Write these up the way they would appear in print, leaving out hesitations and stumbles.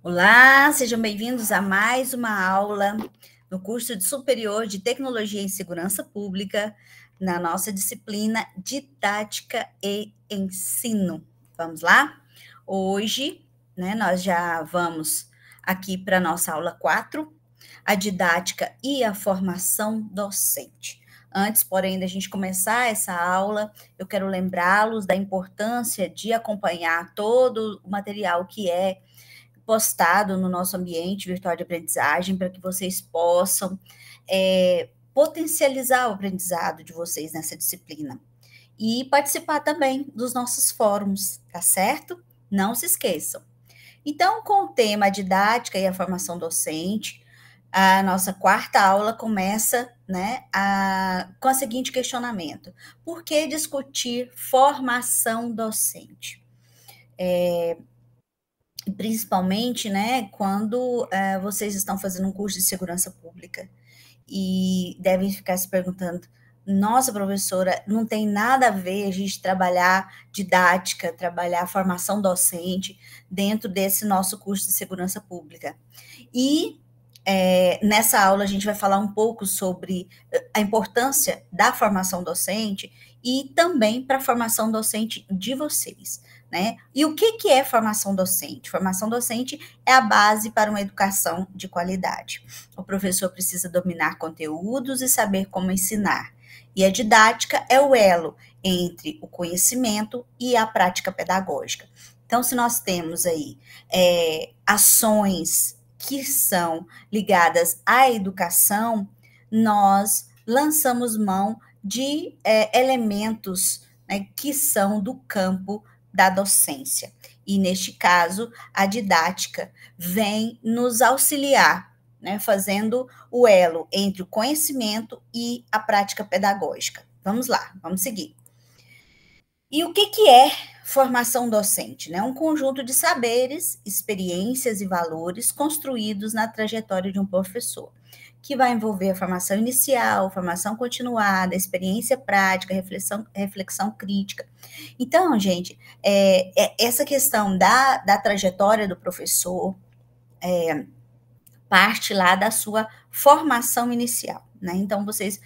Olá, sejam bem-vindos a mais uma aula no curso de Superior de Tecnologia em Segurança Pública, na nossa disciplina Didática e Ensino. Vamos lá? Hoje, nós já vamos aqui para a nossa aula 4, a didática e a formação docente. Antes, porém, da gente começar essa aula, eu quero lembrá-los da importância de acompanhar todo o material que é postado no nosso ambiente virtual de aprendizagem para que vocês possam potencializar o aprendizado de vocês nessa disciplina. E participar também dos nossos fóruns, tá certo? Não se esqueçam. Então, com o tema didática e a formação docente, a nossa quarta aula começa, com o seguinte questionamento: por que discutir formação docente? Principalmente, quando vocês estão fazendo um curso de segurança pública e devem ficar se perguntando: nossa, professora, não tem nada a ver a gente trabalhar didática, trabalhar formação docente dentro desse nosso curso de segurança pública. E nessa aula a gente vai falar um pouco sobre a importância da formação docente e também para a formação docente de vocês, né? E o que é formação docente? Formação docente é a base para uma educação de qualidade. O professor precisa dominar conteúdos e saber como ensinar. E a didática é o elo entre o conhecimento e a prática pedagógica. Então, se nós temos aí ações que são ligadas à educação, nós lançamos mão de elementos, que são do campo da docência. E, neste caso, a didática vem nos auxiliar, fazendo o elo entre o conhecimento e a prática pedagógica. Vamos lá, vamos seguir. E o que é formação docente? Um conjunto de saberes, experiências e valores construídos na trajetória de um professor, que vai envolver a formação inicial, formação continuada, experiência prática, reflexão crítica. Então, gente, essa questão da trajetória do professor parte lá da sua formação inicial. Então, vocês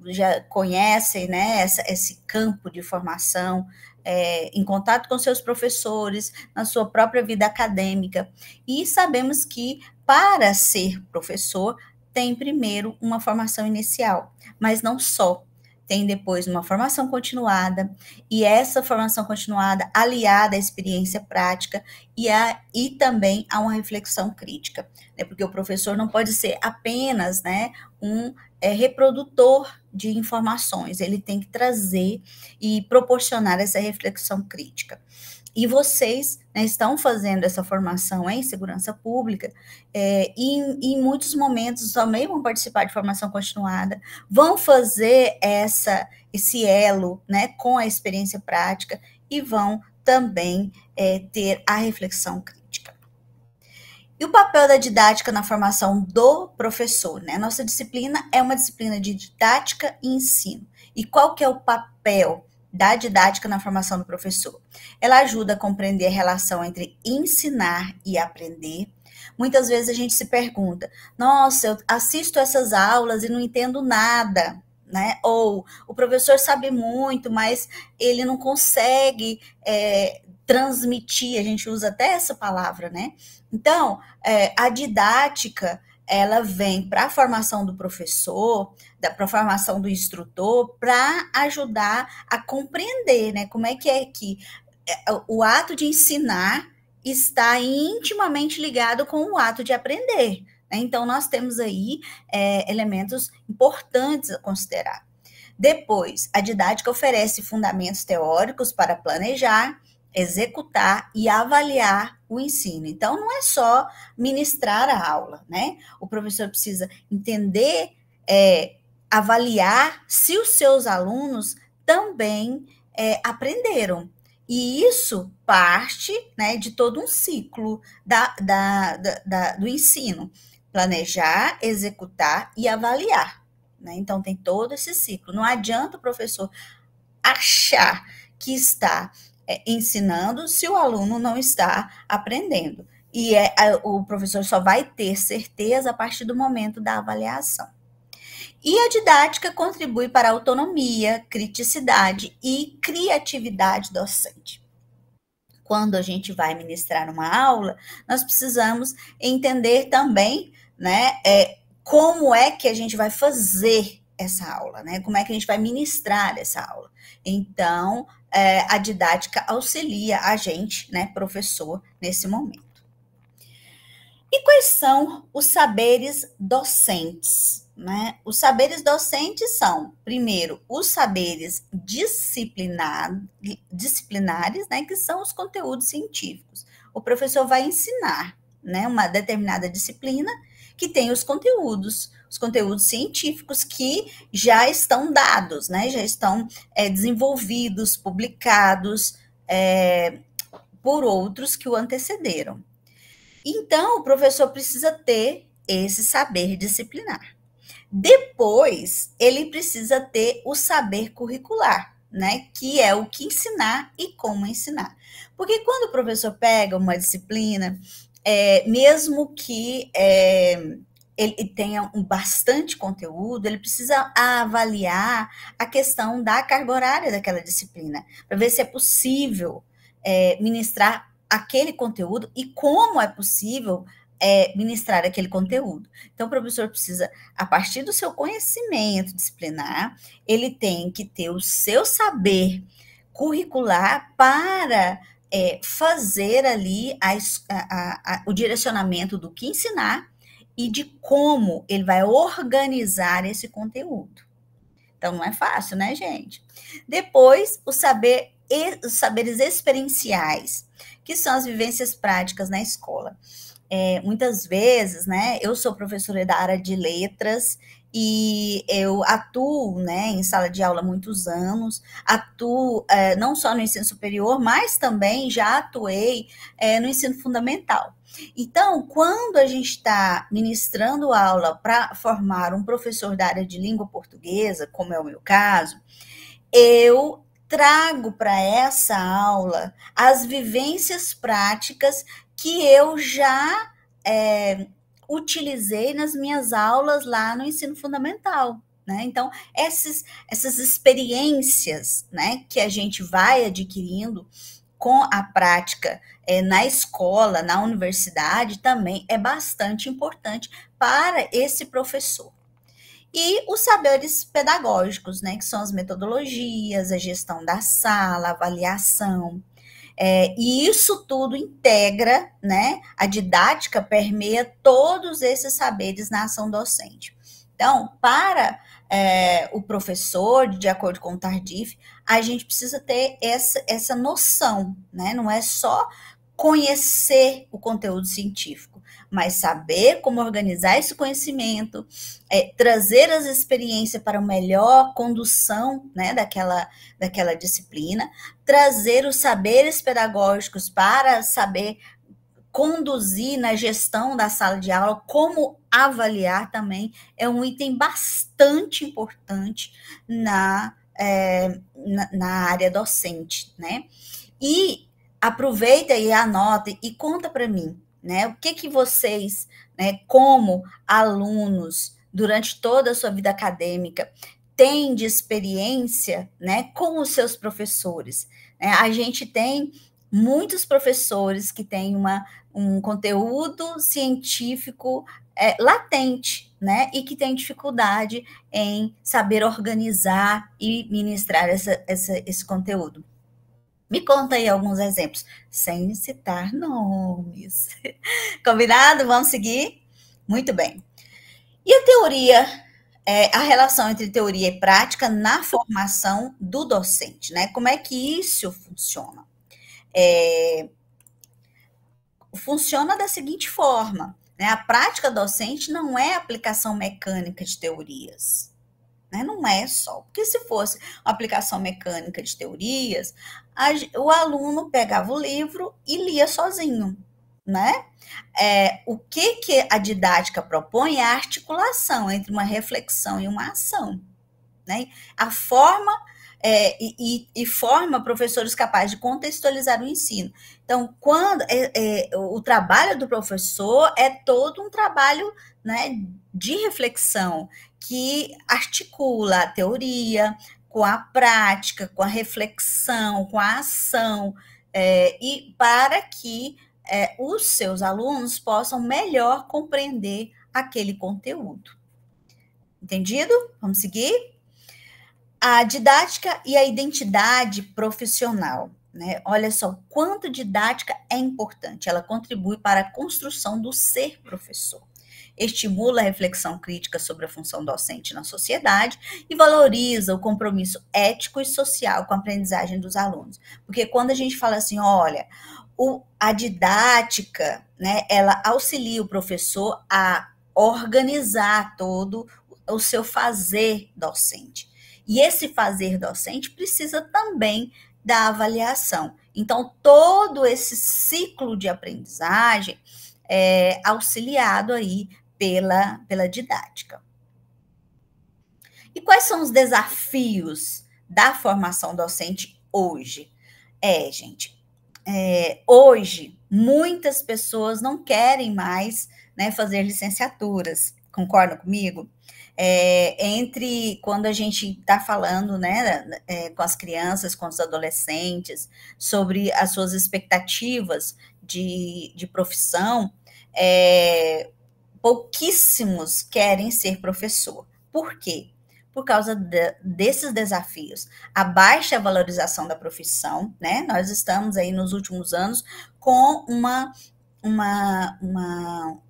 já conhecem, esse campo de formação, em contato com seus professores, na sua própria vida acadêmica, e sabemos que para ser professor tem primeiro uma formação inicial, mas não só. Tem depois uma formação continuada, e essa formação continuada aliada à experiência prática e também a uma reflexão crítica, porque o professor não pode ser apenas um reprodutor de informações, ele tem que trazer e proporcionar essa reflexão crítica. E vocês estão fazendo essa formação em segurança pública e em muitos momentos também vão participar de formação continuada, vão fazer esse elo com a experiência prática e vão também ter a reflexão crítica. E o papel da didática na formação do professor, Nossa disciplina é uma disciplina de didática e ensino. E qual que é o papel da didática na formação do professor? Ela ajuda a compreender a relação entre ensinar e aprender. Muitas vezes a gente se pergunta: nossa, eu assisto essas aulas e não entendo nada, Ou o professor sabe muito, mas ele não consegue transmitir, a gente usa até essa palavra, Então, a didática, ela vem para a formação do professor, para a formação do instrutor, para ajudar a compreender, como é que o ato de ensinar está intimamente ligado com o ato de aprender. Então, nós temos aí elementos importantes a considerar. Depois, a didática oferece fundamentos teóricos para planejar, executar e avaliar o ensino. Então, não é só ministrar a aula, O professor precisa entender, avaliar se os seus alunos também aprenderam. E isso parte de todo um ciclo do ensino: planejar, executar e avaliar. Então, tem todo esse ciclo. Não adianta o professor achar que está ensinando se o aluno não está aprendendo. E o professor só vai ter certeza a partir do momento da avaliação. E a didática contribui para a autonomia, criticidade e criatividade docente. Quando a gente vai ministrar uma aula, nós precisamos entender também, né, como é que a gente vai fazer essa aula, né? Como é que a gente vai ministrar essa aula. Então, a didática auxilia a gente, né, professor, nesse momento. E quais são os saberes docentes? Né? Os saberes docentes são, primeiro, os saberes disciplinares, né, que são os conteúdos científicos. O professor vai ensinar, né, uma determinada disciplina que tem os conteúdos científicos que já estão dados, né, já estão desenvolvidos, publicados por outros que o antecederam. Então, o professor precisa ter esse saber disciplinar. Depois, ele precisa ter o saber curricular, né? Que é o que ensinar e como ensinar. Porque quando o professor pega uma disciplina, mesmo que ele tenha bastante conteúdo, ele precisa avaliar a questão da carga horária daquela disciplina, para ver se é possível ministrar aquele conteúdo e como é possível ministrar aquele conteúdo. Então, o professor precisa, a partir do seu conhecimento disciplinar, ele tem que ter o seu saber curricular para fazer ali o direcionamento do que ensinar e de como ele vai organizar esse conteúdo. Então, não é fácil, né, gente? Depois, os saberes experienciais, que são as vivências práticas na escola. Muitas vezes, né, eu sou professora da área de letras e eu atuo, né, em sala de aula há muitos anos, atuo não só no ensino superior, mas também já atuei no ensino fundamental. Então, quando a gente está ministrando aula para formar um professor da área de língua portuguesa, como é o meu caso, eu trago para essa aula as vivências práticas que eu já utilizei nas minhas aulas lá no ensino fundamental. Né? Então, essas experiências, né, que a gente vai adquirindo com a prática na escola, na universidade, também é bastante importante para esse professor. E os saberes pedagógicos, né, que são as metodologias, a gestão da sala, a avaliação. E isso tudo integra, né, a didática permeia todos esses saberes na ação docente. Então, para o professor, de acordo com o Tardif, a gente precisa ter essa noção, né? Não é só conhecer o conteúdo científico, mas saber como organizar esse conhecimento, trazer as experiências para a melhor condução, né, daquela disciplina, trazer os saberes pedagógicos para saber conduzir na gestão da sala de aula, como avaliar também, é um item bastante importante na área docente, né? E aproveita e anota e conta para mim, né? O que vocês, né, como alunos, durante toda a sua vida acadêmica, têm de experiência, né, com os seus professores? A gente tem muitos professores que têm um conteúdo científico latente, né, e que tem dificuldade em saber organizar e ministrar esse conteúdo. Me conta aí alguns exemplos, sem citar nomes. Combinado? Vamos seguir? Muito bem. E a teoria, a relação entre teoria e prática na formação do docente, né? Como é que isso funciona? Funciona da seguinte forma, né? A prática docente não é aplicação mecânica de teorias, né? Não é só, porque se fosse uma aplicação mecânica de teorias, o aluno pegava o livro e lia sozinho, né? O que a didática propõe é a articulação entre uma reflexão e uma ação, né? A forma e forma professores capazes de contextualizar o ensino. Então, o trabalho do professor é todo um trabalho, né, de reflexão, que articula a teoria com a prática, com a reflexão, com a ação, e para que os seus alunos possam melhor compreender aquele conteúdo. Entendido? Vamos seguir? A didática e a identidade profissional. Né? Olha só quanto didática é importante. Ela contribui para a construção do ser professor. Estimula a reflexão crítica sobre a função docente na sociedade e valoriza o compromisso ético e social com a aprendizagem dos alunos. Porque quando a gente fala assim, olha, a didática, né, ela auxilia o professor a organizar todo o seu fazer docente. E esse fazer docente precisa também da avaliação. Então, todo esse ciclo de aprendizagem é auxiliado aí pela didática. E quais são os desafios da formação docente hoje? Gente, hoje muitas pessoas não querem mais, né, fazer licenciaturas, concordam comigo? Entre quando a gente está falando, né, com as crianças, com os adolescentes, sobre as suas expectativas de profissão, pouquíssimos querem ser professor. Por quê? Por causa desses desafios. A baixa valorização da profissão, né? Nós estamos aí nos últimos anos com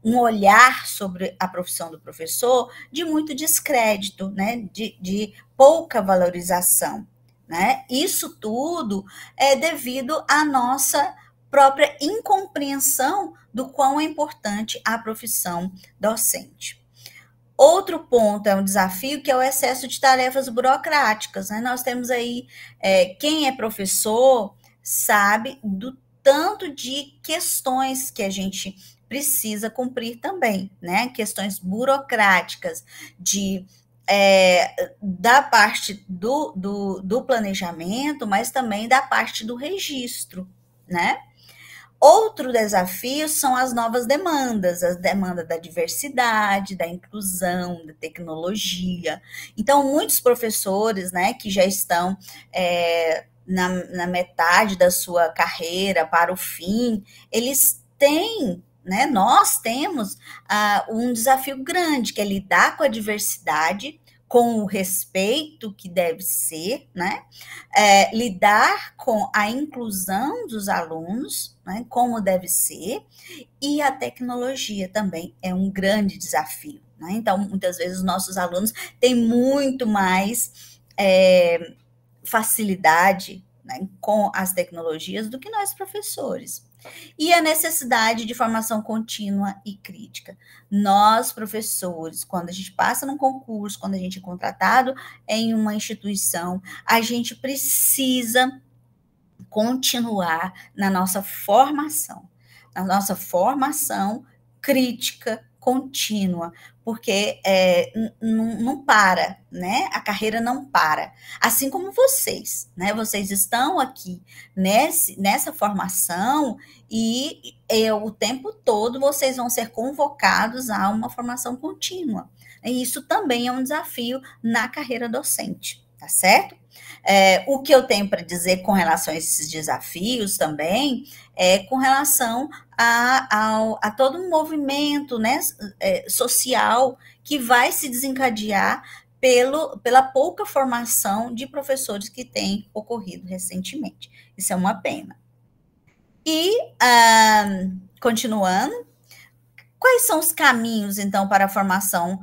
um olhar sobre a profissão do professor de muito descrédito, né? De pouca valorização. Né? Isso tudo é devido à nossa própria incompreensão do quão é importante a profissão docente. Outro ponto é um desafio, que é o excesso de tarefas burocráticas. Né? Nós temos aí, quem é professor sabe do tanto de questões que a gente precisa cumprir também, né? Questões burocráticas da parte do planejamento, mas também da parte do registro, né? Outro desafio são as novas demandas, as demandas da diversidade, da inclusão, da tecnologia. Então, muitos professores, né, que já estão na metade da sua carreira para o fim, eles têm, né, nós temos um desafio grande, que é lidar com a diversidade, com o respeito que deve ser, né? Lidar com a inclusão dos alunos, né? Como deve ser, e a tecnologia também é um grande desafio. Né? Então, muitas vezes, os nossos alunos têm muito mais facilidade, né, com as tecnologias do que nós, professores. E a necessidade de formação contínua e crítica. Nós, professores, quando a gente passa num concurso, quando a gente é contratado em uma instituição, a gente precisa continuar na nossa formação crítica contínua, porque não para, né? A carreira não para. Assim como vocês, né? Vocês estão aqui nessa formação e o tempo todo vocês vão ser convocados a uma formação contínua. E isso também é um desafio na carreira docente, tá certo? O que eu tenho para dizer com relação a esses desafios também é com relação a todo um movimento, né, social que vai se desencadear pela pouca formação de professores que tem ocorrido recentemente. Isso é uma pena. E, continuando, quais são os caminhos, então, para a formação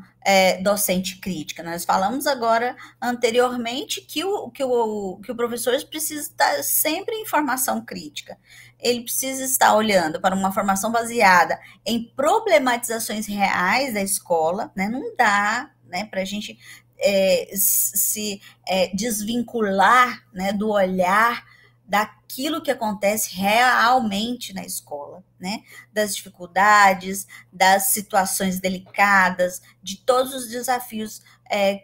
docente crítica? Nós falamos agora, anteriormente, que o professor precisa estar sempre em formação crítica. Ele precisa estar olhando para uma formação baseada em problematizações reais da escola, né? Não dá, né, para a gente se desvincular, né, do olhar daquilo que acontece realmente na escola, né? Das dificuldades, das situações delicadas, de todos os desafios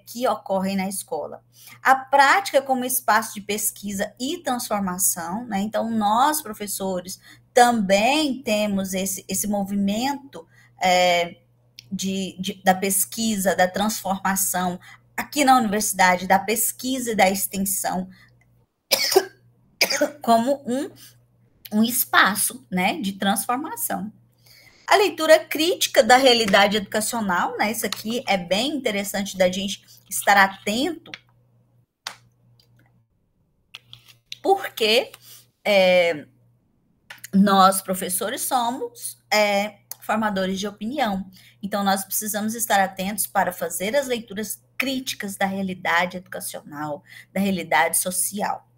que ocorrem na escola. A prática como espaço de pesquisa e transformação, né? Então, nós, professores, também temos esse movimento da pesquisa, da transformação, aqui na universidade, da pesquisa e da extensão, como um espaço, né, de transformação. A leitura crítica da realidade educacional, né, isso aqui é bem interessante da gente estar atento, porque nós, professores, somos formadores de opinião. Então, nós precisamos estar atentos para fazer as leituras críticas da realidade educacional, da realidade social.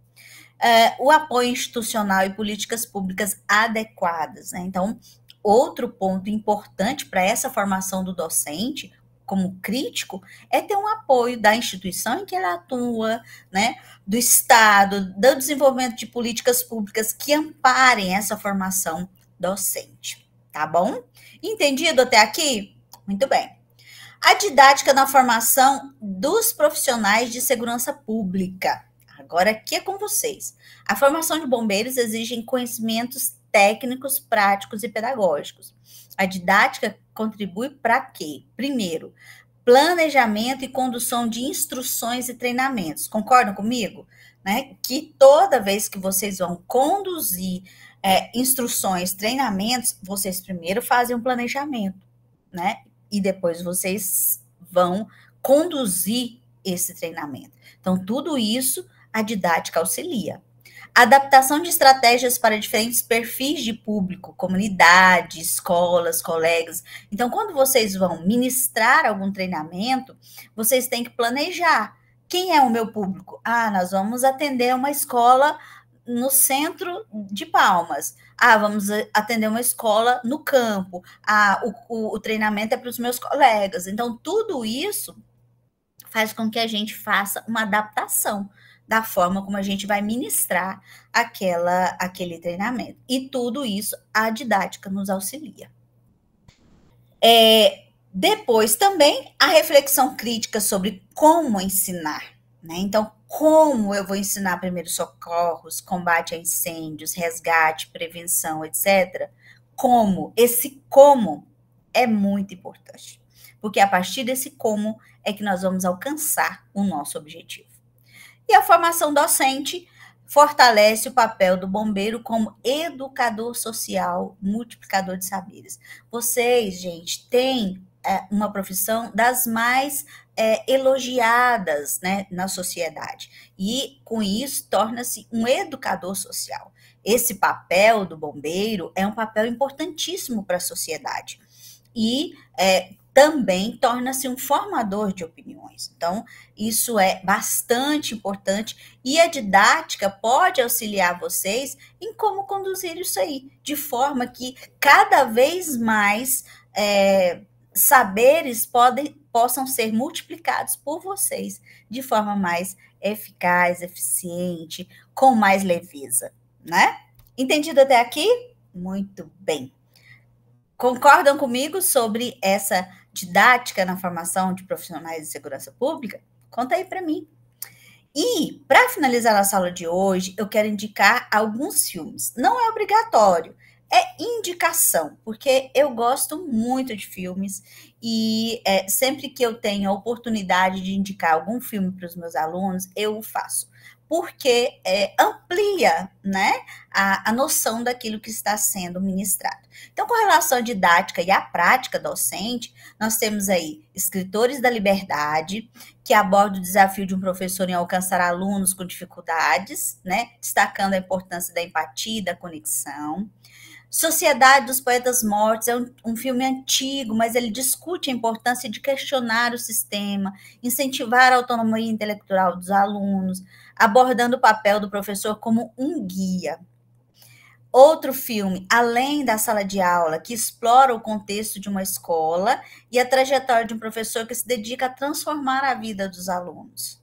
O apoio institucional e políticas públicas adequadas, né? Então, outro ponto importante para essa formação do docente, como crítico, é ter um apoio da instituição em que ele atua, né? Do Estado, do desenvolvimento de políticas públicas que amparem essa formação docente, tá bom? Entendido até aqui? Muito bem. A didática na formação dos profissionais de segurança pública. Agora aqui é com vocês. A formação de bombeiros exige conhecimentos técnicos, práticos e pedagógicos. A didática contribui para quê? Primeiro, planejamento e condução de instruções e treinamentos. Concordam comigo? Né? Que toda vez que vocês vão conduzir instruções, treinamentos, vocês primeiro fazem um planejamento, né? E depois vocês vão conduzir esse treinamento. Então, tudo isso a didática auxilia. Adaptação de estratégias para diferentes perfis de público, comunidade, escolas, colegas. Então, quando vocês vão ministrar algum treinamento, vocês têm que planejar. Quem é o meu público? Nós vamos atender uma escola no centro de Palmas. Vamos atender uma escola no campo. O treinamento é para os meus colegas. Então, tudo isso faz com que a gente faça uma adaptação da forma como a gente vai ministrar aquele treinamento. E tudo isso a didática nos auxilia. Depois também a reflexão crítica sobre como ensinar, né? Então, como eu vou ensinar primeiros socorros, combate a incêndios, resgate, prevenção, etc. Esse como é muito importante, porque a partir desse como é que nós vamos alcançar o nosso objetivo. E a formação docente fortalece o papel do bombeiro como educador social, multiplicador de saberes. Vocês, gente, têm uma profissão das mais elogiadas, né, na sociedade. E, com isso, torna-se um educador social. Esse papel do bombeiro é um papel importantíssimo para a sociedade. E também torna-se um formador de opiniões. Então, isso é bastante importante e a didática pode auxiliar vocês em como conduzir isso aí, de forma que cada vez mais saberes possam ser multiplicados por vocês de forma mais eficaz, eficiente, com mais leveza, né? Entendido até aqui? Muito bem. Concordam comigo sobre essa didática na formação de profissionais de segurança pública? Conta aí para mim. E, para finalizar a aula de hoje, eu quero indicar alguns filmes. Não é obrigatório, é indicação, porque eu gosto muito de filmes e sempre que eu tenho a oportunidade de indicar algum filme para os meus alunos, eu o faço. Porque amplia, né, a noção daquilo que está sendo ministrado. Então, com relação à didática e à prática docente, nós temos aí Escritores da Liberdade, que aborda o desafio de um professor em alcançar alunos com dificuldades, né, destacando a importância da empatia e da conexão. Sociedade dos Poetas Mortos é um filme antigo, mas ele discute a importância de questionar o sistema, incentivar a autonomia intelectual dos alunos, abordando o papel do professor como um guia. Outro filme, Além da Sala de Aula, que explora o contexto de uma escola e a trajetória de um professor que se dedica a transformar a vida dos alunos.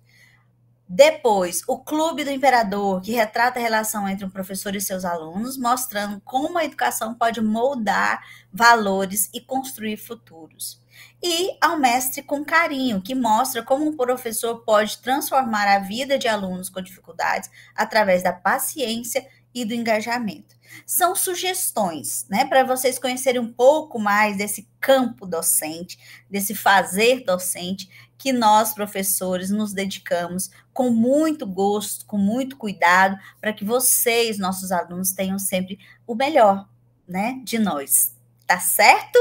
Depois, o Clube do Imperador, que retrata a relação entre um professor e seus alunos, mostrando como a educação pode moldar valores e construir futuros. E ao Mestre com Carinho, que mostra como um professor pode transformar a vida de alunos com dificuldades através da paciência e do engajamento. São sugestões, né, para vocês conhecerem um pouco mais desse campo docente, desse fazer docente que nós, professores, nos dedicamos com muito gosto, com muito cuidado, para que vocês, nossos alunos, tenham sempre o melhor, né, de nós. Tá certo?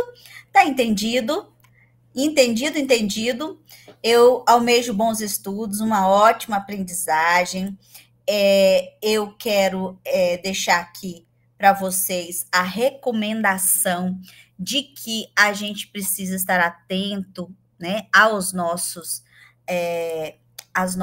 Tá entendido? Entendido. Eu almejo bons estudos, uma ótima aprendizagem. Eu quero deixar aqui para vocês a recomendação de que a gente precisa estar atento, né, aos nossos aos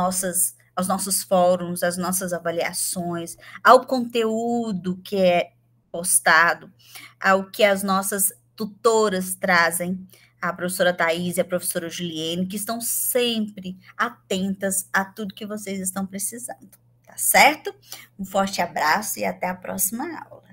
nossos fóruns, às nossas avaliações, ao conteúdo que é postado, ao que as nossas tutoras trazem, a professora Thais e a professora Juliene, que estão sempre atentas a tudo que vocês estão precisando, tá certo? Um forte abraço e até a próxima aula.